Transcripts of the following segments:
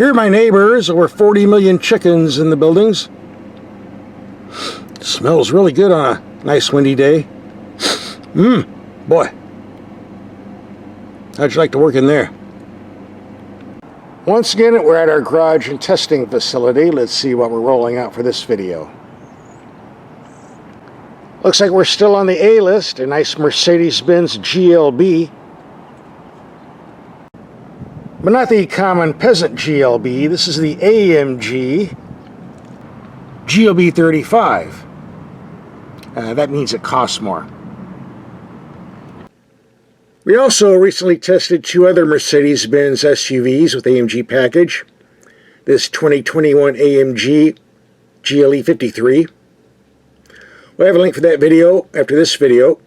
Here are my neighbors, over 40 million chickens in the buildings. Smells really good on a nice windy day. Boy. How'd you like to work in there? Once again, we're at our garage and testing facility. Let's see what we're rolling out for this video. Looks like we're still on the A list, a nice Mercedes-Benz GLB. But not the common peasant GLB. This is the AMG GLB35. That means it costs more. We also recently tested two other Mercedes-Benz SUVs with AMG package. This 2021 AMG GLE53. We'll have a link for that video after this video.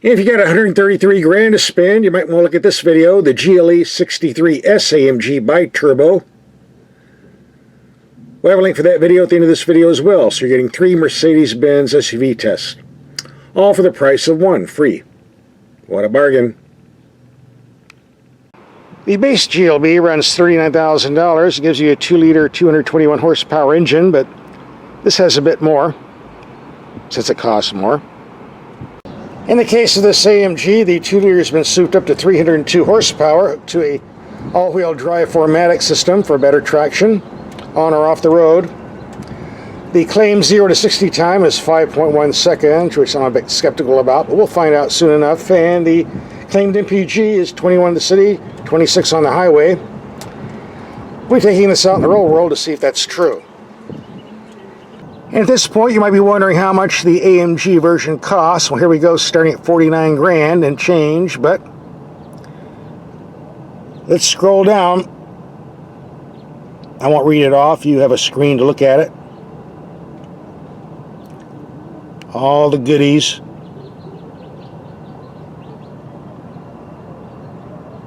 And if you got 133 grand to spend, you might want to look at this video, the GLE63S AMG Bi-Turbo. We'll have a link for that video at the end of this video as well, so you're getting 3 Mercedes-Benz SUV tests. All for the price of 1, free. What a bargain. The base GLB runs $39,000. It gives you a 2-liter, 221 horsepower engine, but this has a bit more, since it costs more. In the case of this AMG, the 2-liter has been souped up to 302 horsepower to a all-wheel drive 4MATIC system for better traction on or off the road. The claimed 0 to 60 time is 5.1 seconds, which I'm a bit skeptical about, but we'll find out soon enough. And the claimed MPG is 21 in the city, 26 on the highway. We're taking this out in the real world to see if that's true. And at this point, you might be wondering how much the AMG version costs. Well, here we go, starting at 49 grand and change, but let's scroll down. I won't read it off. You have a screen to look at it. All the goodies.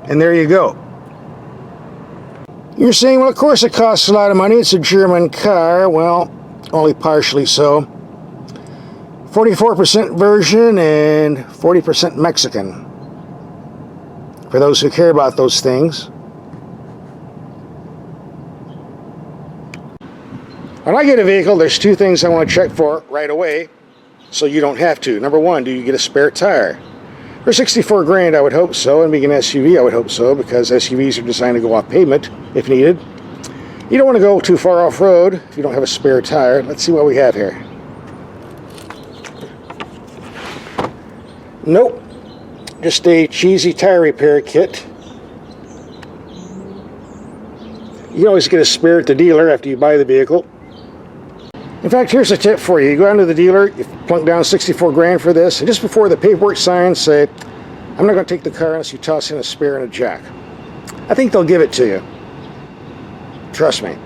And there you go. You're saying, well, of course it costs a lot of money. It's a German car. Well, only partially so. 44% version and 40% Mexican. For those who care about those things. When I get a vehicle, there's 2 things I want to check for right away, so you don't have to. Number 1, do you get a spare tire? For 64 grand, I would hope so, and being an SUV, I would hope so, because SUVs are designed to go off pavement if needed. You don't want to go too far off-road if you don't have a spare tire. Let's see what we have here. Nope. Just a cheesy tire repair kit. You can always get a spare at the dealer after you buy the vehicle. In fact, here's a tip for you. You go down to the dealer, you plunk down 64 grand for this, and just before the paperwork signs, say, I'm not going to take the car unless you toss in a spare and a jack. I think they'll give it to you. Trust me.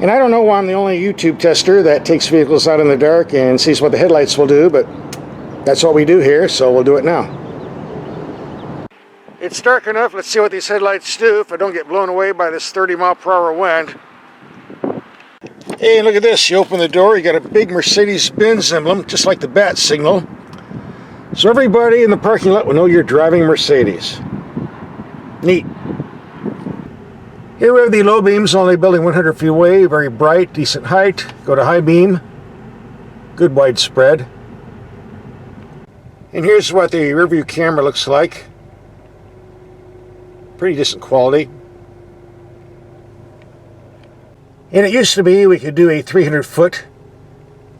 And I don't know why I'm the only YouTube tester that takes vehicles out in the dark and sees what the headlights will do, but that's what we do here, so we'll do it now. It's dark enough. Let's see what these headlights do if I don't get blown away by this 30-mile-per-hour wind. Hey, look at this. You open the door, you got a big Mercedes-Benz emblem, just like the bat signal. So everybody in the parking lot will know you're driving a Mercedes. Neat. Here we have the low beams, only building 100 feet away, very bright, decent height. Go to high beam, good widespread. And here's what the rear view camera looks like. Pretty decent quality. And it used to be we could do a 300-foot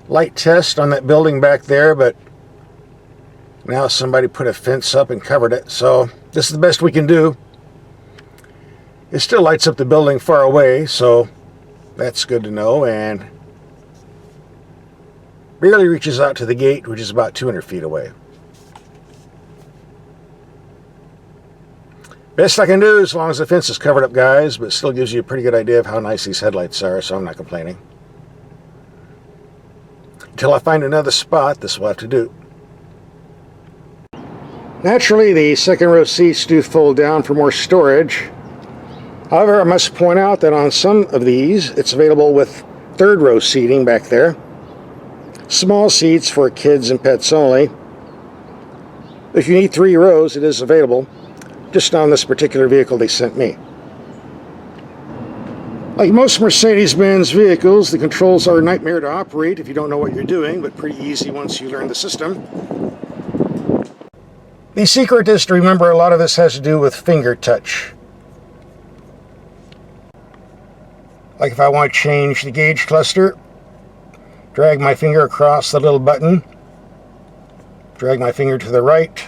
light test on that building back there, but now somebody put a fence up and covered it, so this is the best we can do. It still lights up the building far away, so that's good to know, and barely reaches out to the gate, which is about 200 feet away. Best I can do as long as the fence is covered up, guys, but it still gives you a pretty good idea of how nice these headlights are, so I'm not complaining. Until I find another spot, this will have to do. Naturally, the second row seats do fold down for more storage. However, I must point out that on some of these, it's available with third row seating back there. Small seats for kids and pets only. If you need 3 rows, it is available. just on this particular vehicle they sent me. Like most Mercedes-Benz vehicles, the controls are a nightmare to operate if you don't know what you're doing, but pretty easy once you learn the system. The secret is to remember a lot of this has to do with finger touch. Like if I want to change the gauge cluster, drag my finger across the little button, drag my finger to the right,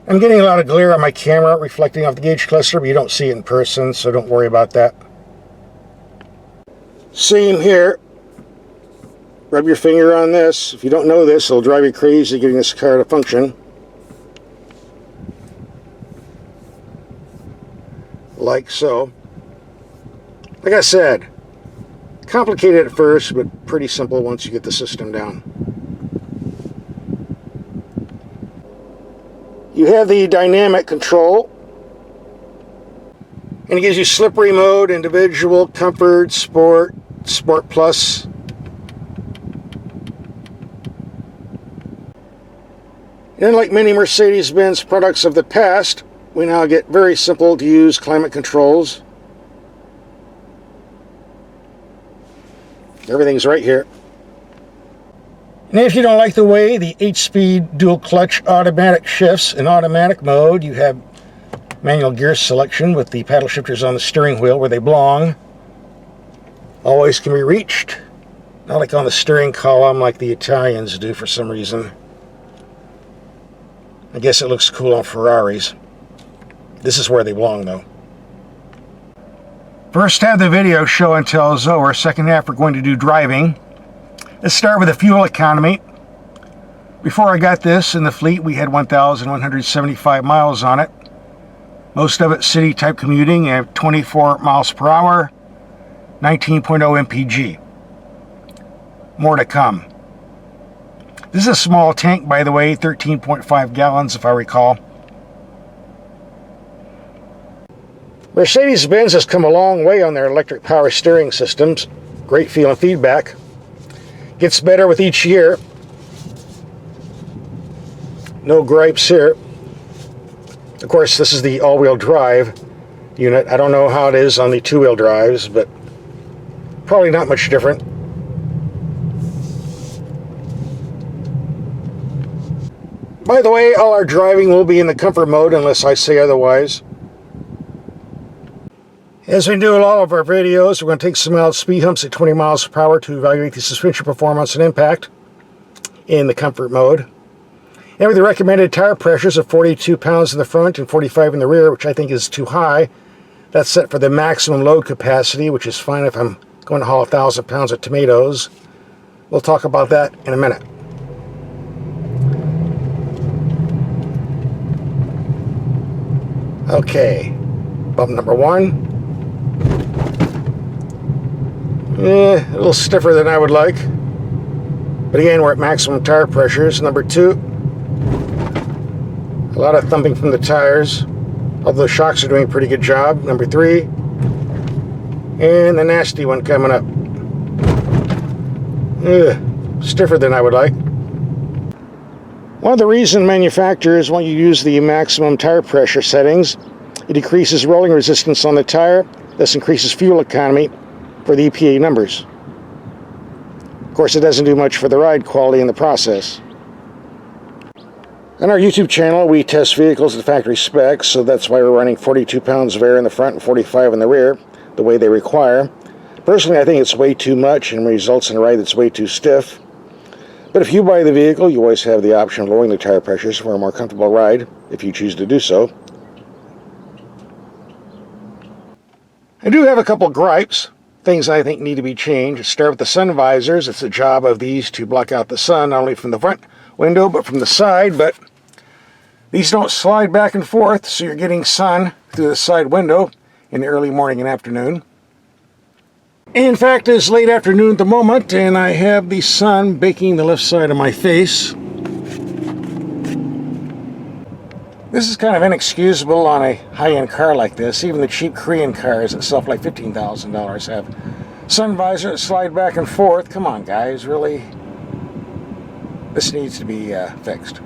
I'm getting a lot of glare on my camera reflecting off the gauge cluster, but you don't see it in person, so don't worry about that. Same here. Rub your finger on this. If you don't know this, it'll drive you crazy getting this car to function. Like so. Like I said, complicated at first, but pretty simple once you get the system down. You have the dynamic control, and it gives you slippery mode, individual, comfort, sport, sport plus. And unlike many Mercedes-Benz products of the past, we now get very simple to use climate controls. Everything's right here. And if you don't like the way the 8-speed dual clutch automatic shifts in automatic mode, you have manual gear selection with the paddle shifters on the steering wheel where they belong. Always can be reached. Not like on the steering column like the Italians do for some reason. I guess it looks cool on Ferraris. This is where they belong though. First half of the video show and tell is over. Second half we're going to do driving. Let's start with the fuel economy. Before I got this in the fleet, we had 1,175 miles on it. Most of it city type commuting at 24 miles per hour, 19.0 mpg. More to come. This is a small tank, by the way, 13.5 gallons if I recall. Mercedes-Benz has come a long way on their electric power steering systems. Great feel and feedback. Gets better with each year. No gripes here. Of course, this is the all-wheel drive unit. I don't know how it is on the two-wheel drives, but probably not much different. By the way, all our driving will be in the comfort mode unless I say otherwise. As we do in all of our videos, we're going to take some mild speed humps at 20 miles per hour to evaluate the suspension performance and impact in the comfort mode. And with the recommended tire pressures of 42 pounds in the front and 45 in the rear, which I think is too high, that's set for the maximum load capacity, which is fine if I'm going to haul 1,000 pounds of tomatoes. We'll talk about that in a minute. Okay, bump number one. A little stiffer than I would like. But again, we're at maximum tire pressures. Number two, a lot of thumping from the tires, although the shocks are doing a pretty good job. Number three, and the nasty one coming up. Stiffer than I would like. One of the reasons manufacturers want you to use the maximum tire pressure settings, it decreases rolling resistance on the tire, thus increases fuel economy for the EPA numbers. Of course, it doesn't do much for the ride quality in the process. On our YouTube channel, we test vehicles at factory specs, so that's why we're running 42 pounds of air in the front and 45 in the rear, the way they require. Personally, I think it's way too much and results in a ride that's way too stiff. But if you buy the vehicle, you always have the option of lowering the tire pressures for a more comfortable ride, if you choose to do so. I do have a couple gripes. Things I think need to be changed. Start with the sun visors. It's the job of these to block out the sun, not only from the front window, but from the side. But these don't slide back and forth, so you're getting sun through the side window in the early morning and afternoon. In fact, it's late afternoon at the moment, and I have the sun baking the left side of my face. This is kind of inexcusable on a high-end car like this. Even the cheap Korean cars that sell for like $15,000 have sun visors that slide back and forth. Come on, guys, really? this needs to be fixed.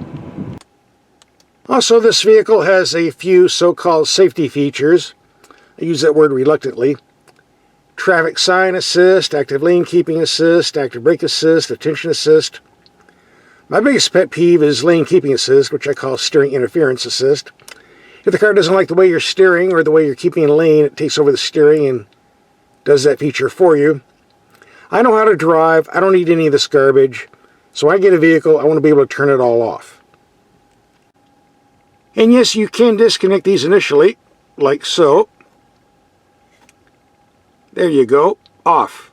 Also, this vehicle has a few so-called safety features. I use that word reluctantly. Traffic sign assist, active lane keeping assist, active brake assist, attention assist. My biggest pet peeve is lane keeping assist, which I call steering interference assist. If the car doesn't like the way you're steering or the way you're keeping in lane, it takes over the steering and does that feature for you. I know how to drive. I don't need any of this garbage. So when I get a vehicle, I want to be able to turn it all off. And yes, you can disconnect these initially, like so. There you go, off.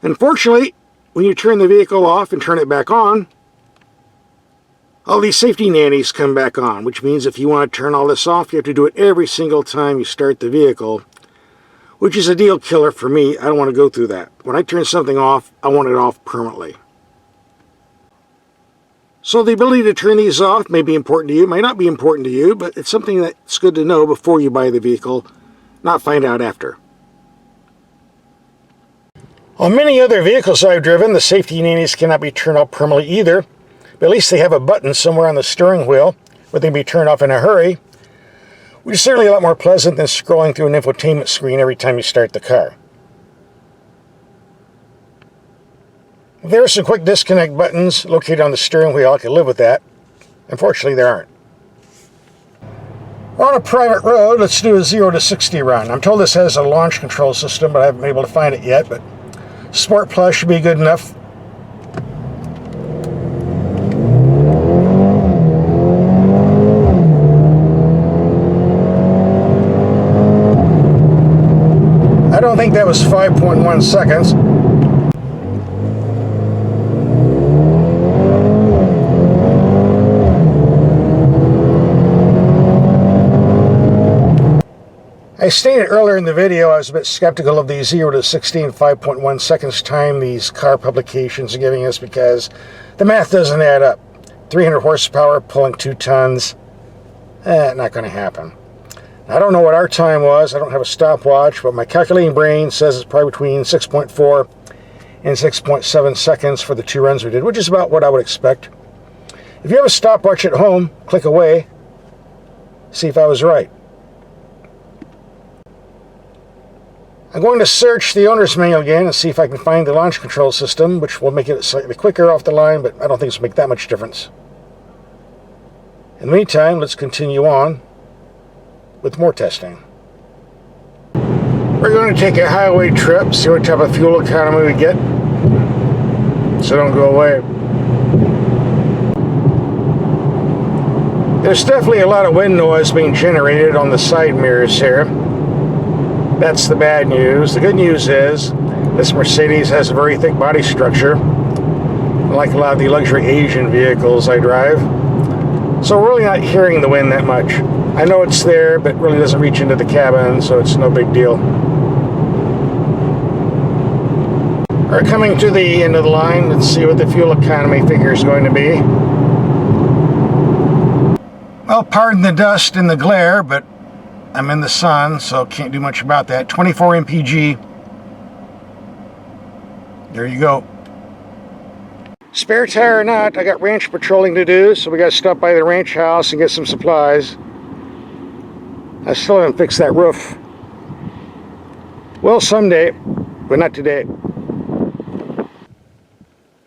Unfortunately, when you turn the vehicle off and turn it back on, all these safety nannies come back on, which means if you want to turn all this off, you have to do it every single time you start the vehicle, which is a deal killer for me. I don't want to go through that. When I turn something off, I want it off permanently. So the ability to turn these off may be important to you, may not be important to you, but it's something that's good to know before you buy the vehicle, not find out after. On many other vehicles I've driven, the safety nannies cannot be turned off permanently either, but at least they have a button somewhere on the steering wheel where they can be turned off in a hurry, which is certainly a lot more pleasant than scrolling through an infotainment screen every time you start the car. There are some quick disconnect buttons located on the steering wheel. I can live with that. Unfortunately, there aren't. We're on a private road. Let's do a 0 to 60 run. I'm told this has a launch control system, but I haven't been able to find it yet. But Sport Plus should be good enough. I don't think that was 5.1 seconds. I stated earlier in the video I was a bit skeptical of the 0 to 60 in 5.1 seconds time these car publications are giving us because the math doesn't add up. 300 horsepower pulling 2 tons, not going to happen. I don't know what our time was. I don't have a stopwatch, but my calculating brain says it's probably between 6.4 and 6.7 seconds for the 2 runs we did, which is about what I would expect. If you have a stopwatch at home, click away, see if I was right. I'm going to search the owner's manual again and see if I can find the launch control system, which will make it slightly quicker off the line, but I don't think it's going to make that much difference. In the meantime, let's continue on with more testing. We're going to take a highway trip, see what type of fuel economy we get, so don't go away. There's definitely a lot of wind noise being generated on the side mirrors here. That's the bad news. The good news is this Mercedes has a very thick body structure, like a lot of the luxury Asian vehicles I drive. So we're really not hearing the wind that much. I know it's there, but really doesn't reach into the cabin, so it's no big deal. We're coming to the end of the line. Let's see what the fuel economy figure is going to be. Well, pardon the dust and the glare, but I'm in the sun, so can't do much about that. 24 mpg. There you go. Spare tire or not, I got ranch patrolling to do, so we got to stop by the ranch house and get some supplies. I still haven't fixed that roof. Well, someday, but not today.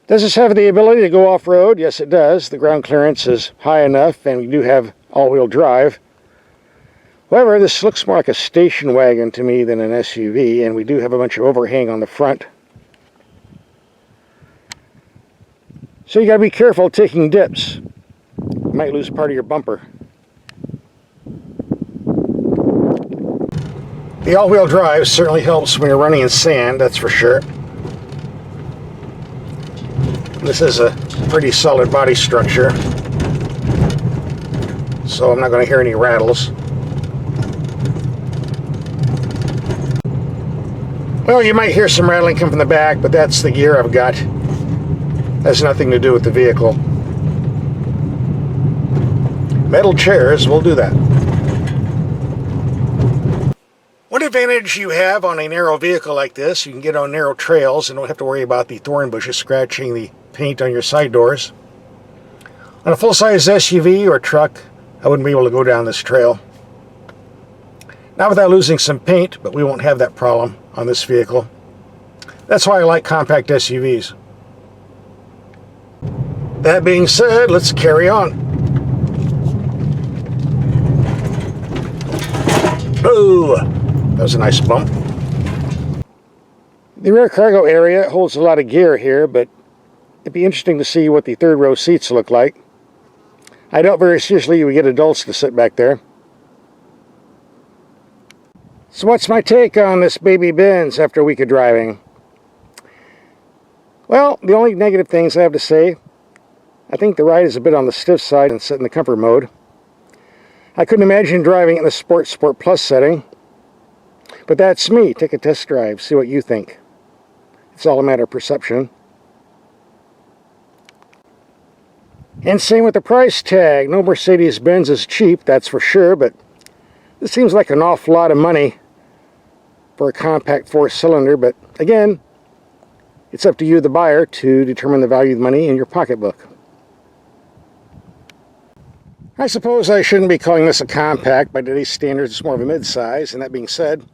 Does this have the ability to go off-road? Yes, it does. The ground clearance is high enough, and we do have all-wheel drive. However, this looks more like a station wagon to me than an SUV, and we do have a bunch of overhang on the front. So you got to be careful taking dips. You might lose part of your bumper. The all-wheel drive certainly helps when you're running in sand, that's for sure. This is a pretty solid body structure, so I'm not going to hear any rattles. Well, you might hear some rattling come from the back, but that's the gear I've got. Has nothing to do with the vehicle. Metal chairs will do that. One advantage you have on a narrow vehicle like this, you can get on narrow trails and don't have to worry about the thorn bushes scratching the paint on your side doors. On a full-size SUV or truck, I wouldn't be able to go down this trail. Not without losing some paint, but we won't have that problem on this vehicle. That's why I like compact SUVs. That being said, let's carry on. Oh, that was a nice bump. The rear cargo area holds a lot of gear here, but it'd be interesting to see what the third row seats look like. I doubt very seriously we get adults to sit back there. So what's my take on this baby Benz after a week of driving? Well, the only negative things I have to say, I think the ride is a bit on the stiff side and set in the comfort mode. I couldn't imagine driving in the Sport Plus setting. But that's me. Take a test drive, see what you think. It's all a matter of perception. And same with the price tag. No Mercedes-Benz is cheap, that's for sure, but this seems like an awful lot of money for a compact four-cylinder, but again, it's up to you, the buyer, to determine the value of the money in your pocketbook. I suppose I shouldn't be calling this a compact. By today's standards, it's more of a mid-size. And that being said,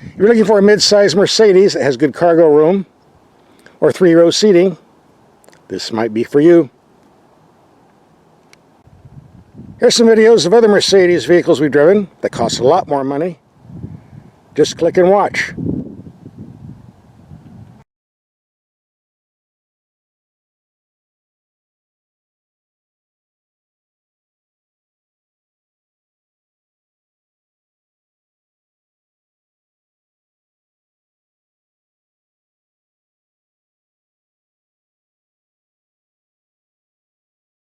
if you're looking for a mid-size Mercedes that has good cargo room or three-row seating, this might be for you. Here's some videos of other Mercedes vehicles we've driven that cost a lot more money. Just click and watch.